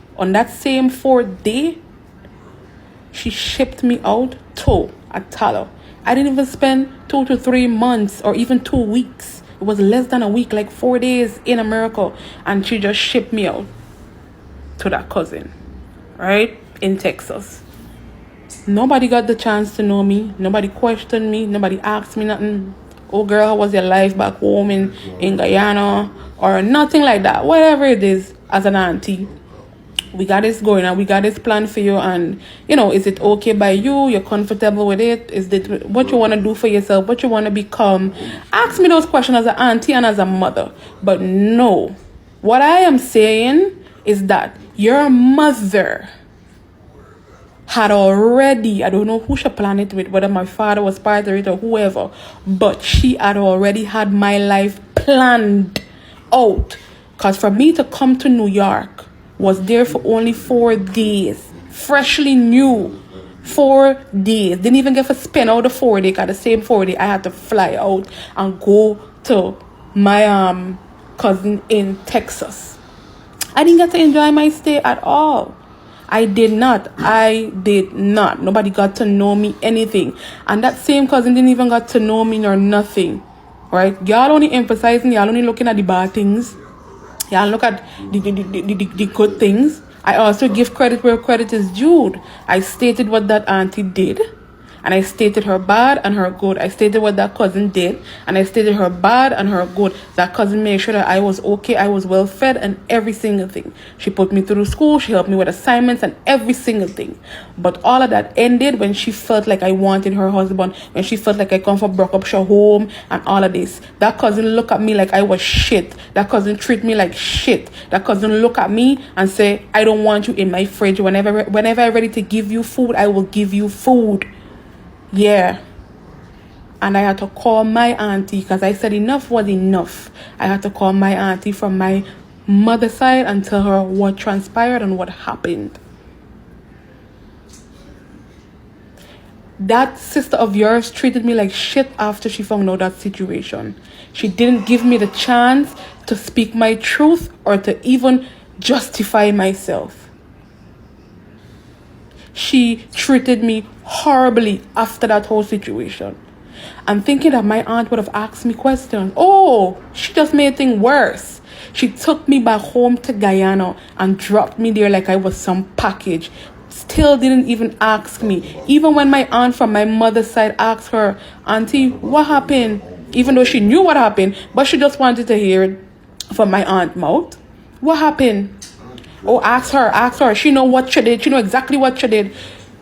she shipped me out to Atala. I didn't even spend 2 to 3 months or even 2 weeks. It was less than a week, like 4 days in America, and she just shipped me out to that cousin, right, in Texas. Nobody got the chance to know me. Nobody questioned me. Nobody asked me nothing. Oh, girl, how was your life back home in Guyana? Or nothing like that. Whatever it is, as an auntie, we got this going and we got this plan for you. And, you know, is it okay by you? You're comfortable with it? Is it what you want to do for yourself? What you want to become? Ask me those questions as an auntie and as a mother. But no. What I am saying is that your mother had already, I don't know who she planned it with, whether my father was part of it or whoever, but she had already had my life planned out. Because for me to come to New York, was there for only 4 days, freshly new, 4 days. Didn't even get to spend all the 4 days, because the same 4 days I had to fly out and go to my cousin in Texas. I didn't get to enjoy my stay at all. I did not. Nobody got to know me anything. And that same cousin didn't even got to know me nor nothing. Right? Y'all only emphasizing, y'all only looking at the bad things. Y'all look at the good things. I also give credit where credit is due. I stated what that auntie did, and I stated her bad and her good. I stated what that cousin did, and I stated her bad and her good. That cousin made sure that I was okay, I was well fed, and every single thing. She put me through school, she helped me with assignments and every single thing. But all of that ended when she felt like I wanted her husband, when she felt like I come from broke up her home and all of this. That cousin looked at me like I was shit. That cousin treat me like shit. That cousin look at me and say, I don't want you in my fridge. Whenever I'm ready to give you food, I will give you food. Yeah. And I had to call my auntie because I said enough was enough. I had to call my auntie from my mother's side and tell her what transpired and what happened. That sister of yours treated me like shit after she found out that situation. She didn't give me the chance to speak my truth or to even justify myself. She treated me horribly after that whole situation. I'm thinking that my aunt would have asked me questions. Oh, she just made things worse. She took me back home to Guyana and dropped me there like I was some package. Still didn't even ask me. Even when my aunt from my mother's side asked her, Auntie, what happened? Even though she knew what happened, but she just wanted to hear it from my aunt's mouth. What happened? Oh, ask her. She know what she did. She know exactly what she did.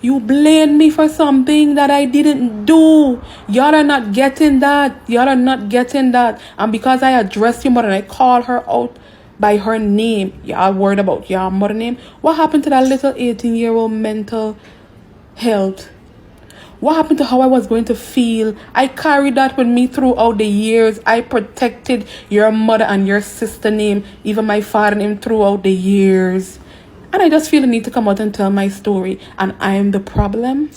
You blame me for something that I didn't do. Y'all are not getting that. And because I addressed your mother and I called her out by her name, y'all worried about your mother name. What happened to that little 18-year-old mental health? What happened to how I was going to feel? I carried that with me throughout the years. I protected your mother and your sister name, even my father name throughout the years. And I just feel the need to come out and tell my story. And I am the problem.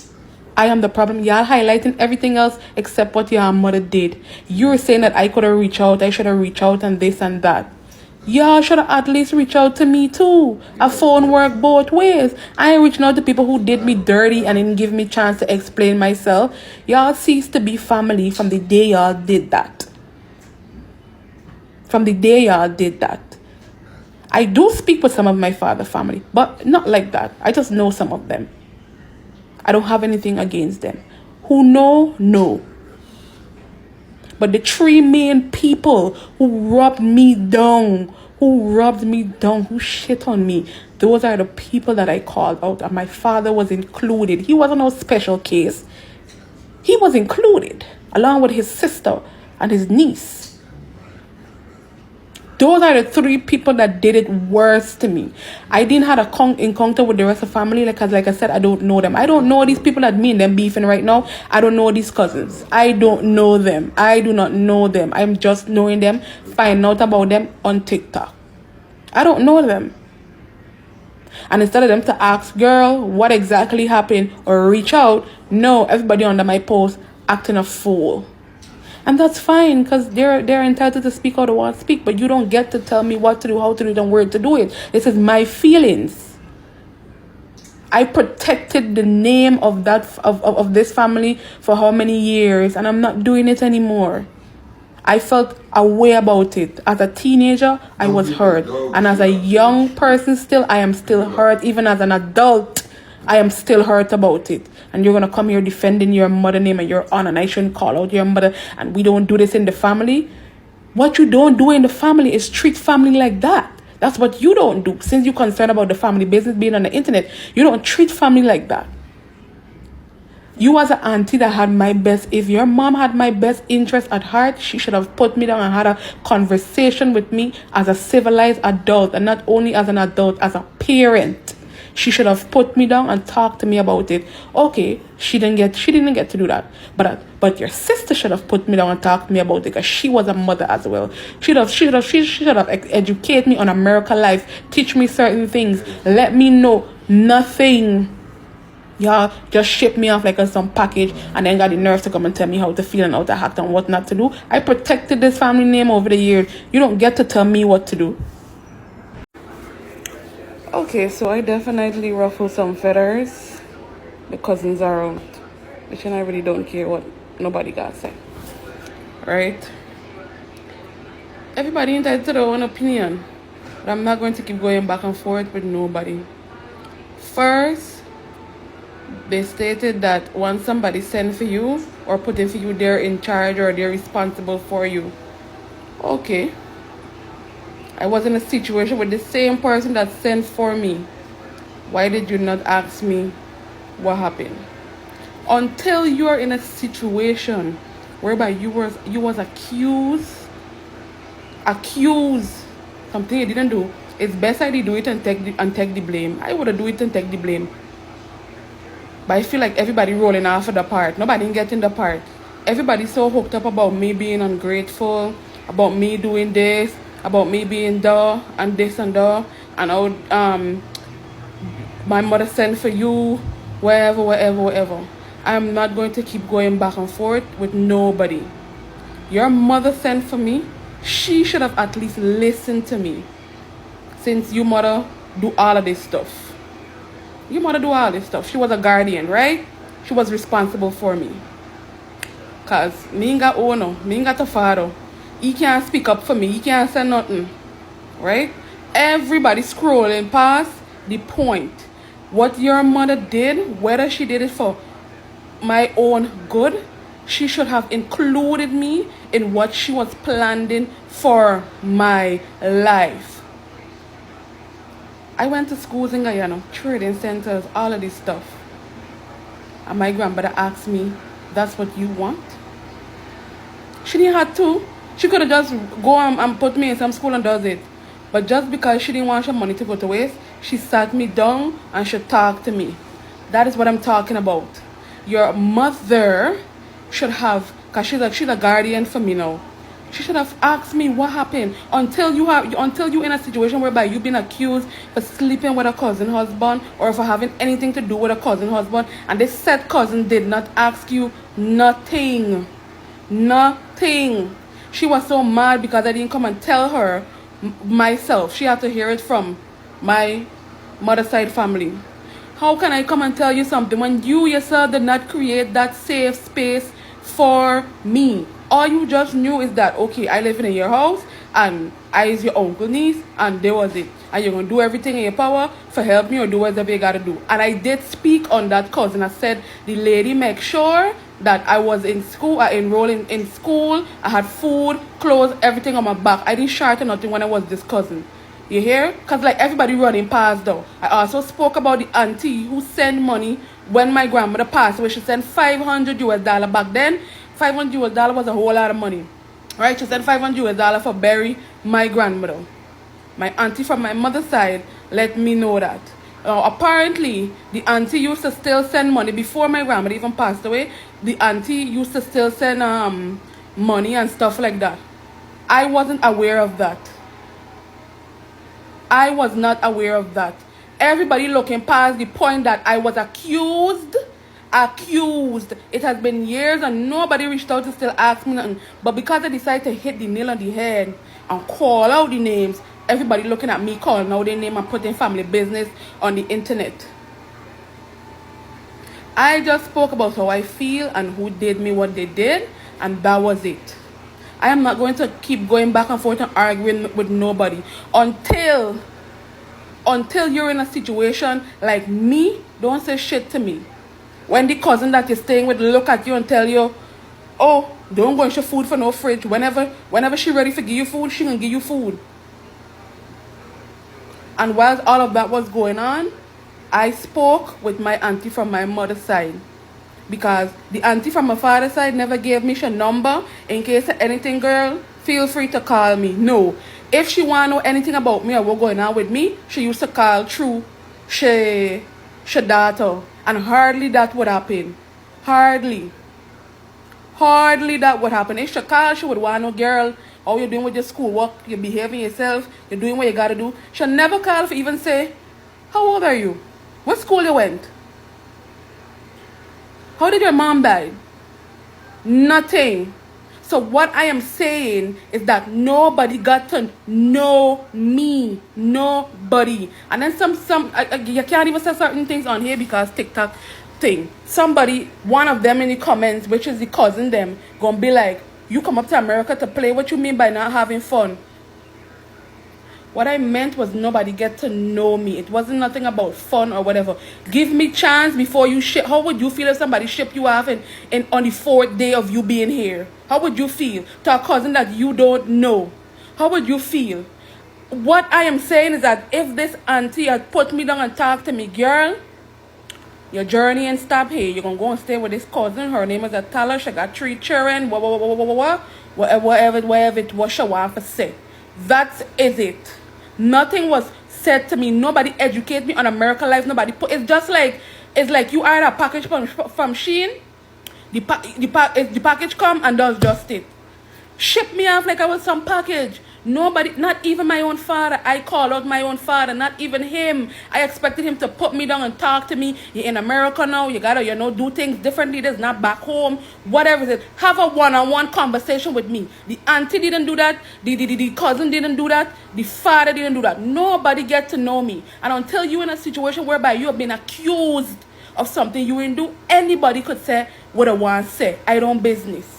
Y'all highlighting everything else except what your mother did. You're saying that I could have reached out. I should have reached out and this and that. Y'all should have at least reached out to me too. A phone work both ways. I ain't reaching out to people who did me dirty and didn't give me a chance to explain myself. Y'all cease to be family from the day y'all did that. I do speak with some of my father's family, but not like that. I just know some of them. I don't have anything against them. Who know, know. But the three main people who rubbed me down, who shit on me, those are the people that I called out. And my father was included. He wasn't no special case. He was included, along with his sister and his niece. Those are the three people that did it worse to me. I didn't have a encounter with the rest of the family because, like I said, I don't know them. I don't know these people that me and them beefing right now. I don't know these cousins. I don't know them. I do not know them. I'm just knowing them, finding out about them on TikTok. I don't know them. And instead of them to ask, girl, what exactly happened or reach out, no, everybody under my post acting a fool. And that's fine because they're entitled to speak how they want to speak, but you don't get to tell me what to do, how to do it, and where to do it. This is my feelings. I protected the name of this family for how many years, and I'm not doing it anymore. I felt a way about it. As a teenager, I was hurt. And as a young person still, I am still hurt. Even as an adult, I am still hurt about it. And you're going to come here defending your mother name and your honor, and I shouldn't call out your mother, and we don't do this in the family. What you don't do in the family is treat family like that. That's what you don't do. Since you're concerned about the family business being on the internet, you don't treat family like that. You as an auntie that had my best, if your mom had my best interest at heart, she should have put me down and had a conversation with me as a civilized adult, and not only as an adult, as a parent. She should have put me down and talked to me about it. Okay, she didn't get to do that. But your sister should have put me down and talked to me about it because she was a mother as well. She should have educated me on American life, teach me certain things, let me know nothing. Y'all just ship me off like some package and then got the nerve to come and tell me how to feel and how to act and what not to do. I protected this family name over the years. You don't get to tell me what to do. Okay, so I definitely ruffle some feathers. The cousins are out, which I really don't care what nobody got to say. Right? Everybody entitled to their own opinion. But I'm not going to keep going back and forth with nobody. First, they stated that once somebody sent for you or put in for you, they're in charge or they're responsible for you. Okay. I was in a situation with the same person that sent for me. Why did you not ask me what happened? Until you are in a situation whereby you was accused something you didn't do, it's best I did do it and take the blame. I would have do it and take the blame. But I feel like everybody rolling off of the part. Nobody getting the part. Everybody's so hooked up about me being ungrateful, about me doing this, about me being there and this and that, and my mother sent for you, wherever. I'm not going to keep going back and forth with nobody. Your mother sent for me. She should have at least listened to me. Since your mother do all of this stuff. Your mother do all this stuff. She was a guardian, right? She was responsible for me. Because me ain't got owner. Me ain't got a father. He can't speak up for me. He can't say nothing. Right? Everybody scrolling past the point. What your mother did, whether she did it for my own good, she should have included me in what she was planning for my life. I went to schools in Guyana, trading centers, all of this stuff. And my grandmother asked me, that's what you want? She didn't have to. She could have just go and put me in some school and does it. But just because she didn't want her money to go to waste, she sat me down and she talked to me. That is what I'm talking about. Your mother should have, because she's a guardian for me now. She should have asked me what happened until you're in a situation whereby you've been accused for sleeping with a cousin husband or for having anything to do with a cousin husband, and this said cousin did not ask you nothing. Nothing. She was so mad because I didn't come and tell her myself. She had to hear it from my mother's side family. How can I come and tell you something when you yourself did not create that safe space for me? All you just knew is that, okay, I live in your house and I is your uncle niece and there was it. And you're going to do everything in your power for help me or do whatever you got to do. And I did speak on that cousin. I said, the lady make sure that I was in school, I enrolled in school, I had food, clothes, everything on my back. I didn't shout or nothing when I was this cousin. You hear? Because like everybody running past though. I also spoke about the auntie who sent money when my grandmother passed away. She sent $500 back then. $500 was a whole lot of money. Right? She sent $500 for bury my grandmother. My auntie from my mother's side let me know that. Apparently, the auntie used to still send money before my grandmother even passed away. The auntie used to still send money and stuff like that. I wasn't aware of that. I was not aware of that. Everybody looking past the point that I was accused. It has been years and nobody reached out to still ask me nothing. But because I decided to hit the nail on the head and call out the names, everybody looking at me calling out their name and putting family business on the internet. I just spoke about how I feel and who did me what they did, and that was it. I am not going to keep going back and forth and arguing with nobody until you're in a situation like me. Don't say shit to me. When the cousin that you're staying with look at you and tell you, oh, don't go and show food for no fridge. Whenever she ready to give you food, she gonna give you food. And while all of that was going on, I spoke with my auntie from my mother's side. Because the auntie from my father's side never gave me her number. In case of anything, girl, feel free to call me. No. If she want to know anything about me or what's going on with me, she used to call through she daughter. And hardly that would happen. Hardly that would happen. If she called, she would want to know, girl, how you doing with your schoolwork? You're behaving yourself. You're doing what you got to do. She'll never call for even say, how old are you? What school you went? How did your mom die? Nothing. So what I am saying is that nobody got to know me. Nobody. And then you can't even say certain things on here because TikTok thing. Somebody, one of them in the comments, which is the cousin them, gonna be like, you come up to America to play. What you mean by not having fun? What I meant was nobody get to know me. It wasn't nothing about fun or whatever. Give me chance before you ship. How would you feel if somebody shipped you off in on the 4th day of you being here? How would you feel to a cousin that you don't know? How would you feel? What I am saying is that if this auntie had put me down and talked to me, girl, your journey ain't stop here. You're going to go and stay with this cousin. Her name is Atala. She got 3 children. Whatever it was she want to say. That is it. Nothing was said to me. Nobody educated me on American life. Nobody put. It's just like, it's like you order a package from Shein. The package come and does just it. Ship me off like I was some package. Nobody, not even my own father. I call out my own father, not even him. I expected him to put me down and talk to me. You're in America now. You gotta, do things differently. There's not back home. Whatever it is. Have a one-on-one conversation with me. The auntie didn't do that. The cousin didn't do that. The father didn't do that. Nobody get to know me. And until you're in a situation whereby you have been accused of something you didn't do, anybody could say what I want to say. I don't business.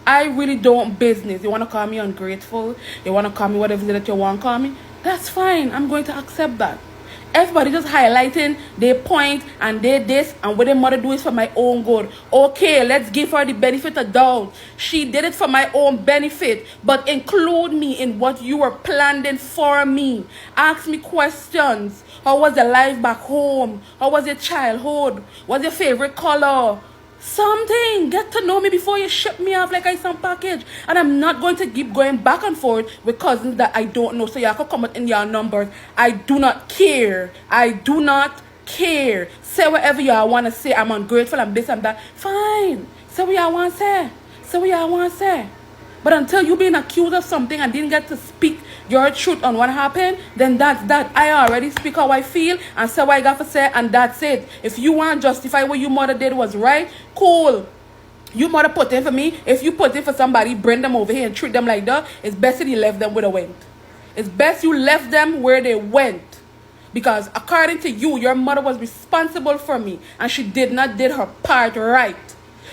I really don't business. You want to call me ungrateful? You want to call me whatever that you want to call me? That's fine. I'm going to accept that. Everybody just highlighting their point and they this and what their mother do is for my own good. Okay, let's give her the benefit of doubt. She did it for my own benefit, but include me in what you were planning for me. Ask me questions. How was your life back home? How was your childhood? What's your favorite color? Something. Get to know me before you ship me off like I some package. And I'm not going to keep going back and forth with cousins that I don't know. So y'all can comment in your numbers. I do not care. I do not care. Say whatever y'all want to say. I'm ungrateful. I'm this and that. Fine. Say what y'all want to say. Say what y'all want to say. But until you being accused of something and didn't get to speak your truth on what happened, then that's that. I already speak how I feel and say what I got to say, and that's it. If you want to justify what your mother did was right, cool. You mother put in for me. If you put in for somebody, bring them over here and treat them like that. It's best that you left them where they went. It's best you left them where they went. Because according to you, your mother was responsible for me and she did her part right.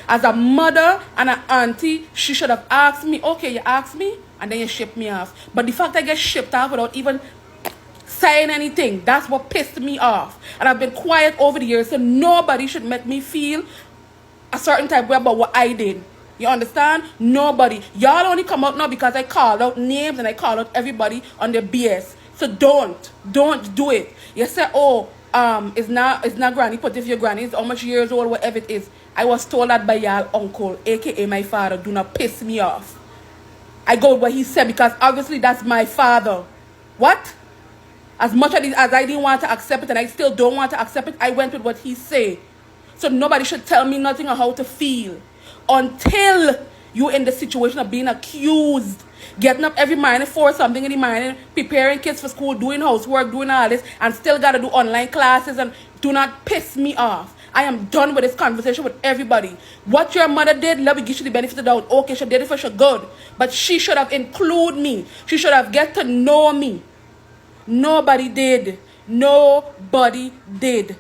As a mother and an auntie, she should have asked me, okay, you asked me, and then you shipped me off. But the fact I get shipped off without even saying anything, that's what pissed me off. And I've been quiet over the years, so nobody should make me feel a certain type of way about what I did. You understand? Nobody. Y'all only come out now because I called out names and I called out everybody on their BS. So don't do it. You say, oh, it's not granny, but if your granny is how much years old, whatever it is. I was told that by y'all uncle, aka my father. Do not piss me off. I go with what he said because obviously that's my father. What? As much as I didn't want to accept it and I still don't want to accept it, I went with what he said. So nobody should tell me nothing on how to feel until you're in the situation of being accused. Getting up every morning for something in the morning, preparing kids for school, doing housework, doing all this, and still got to do online classes, and do not piss me off. I am done with this conversation with everybody. What your mother did, let me give you the benefit of the doubt. Okay, she did it for sure, good. But she should have included me. She should have get to know me. Nobody did. Nobody did.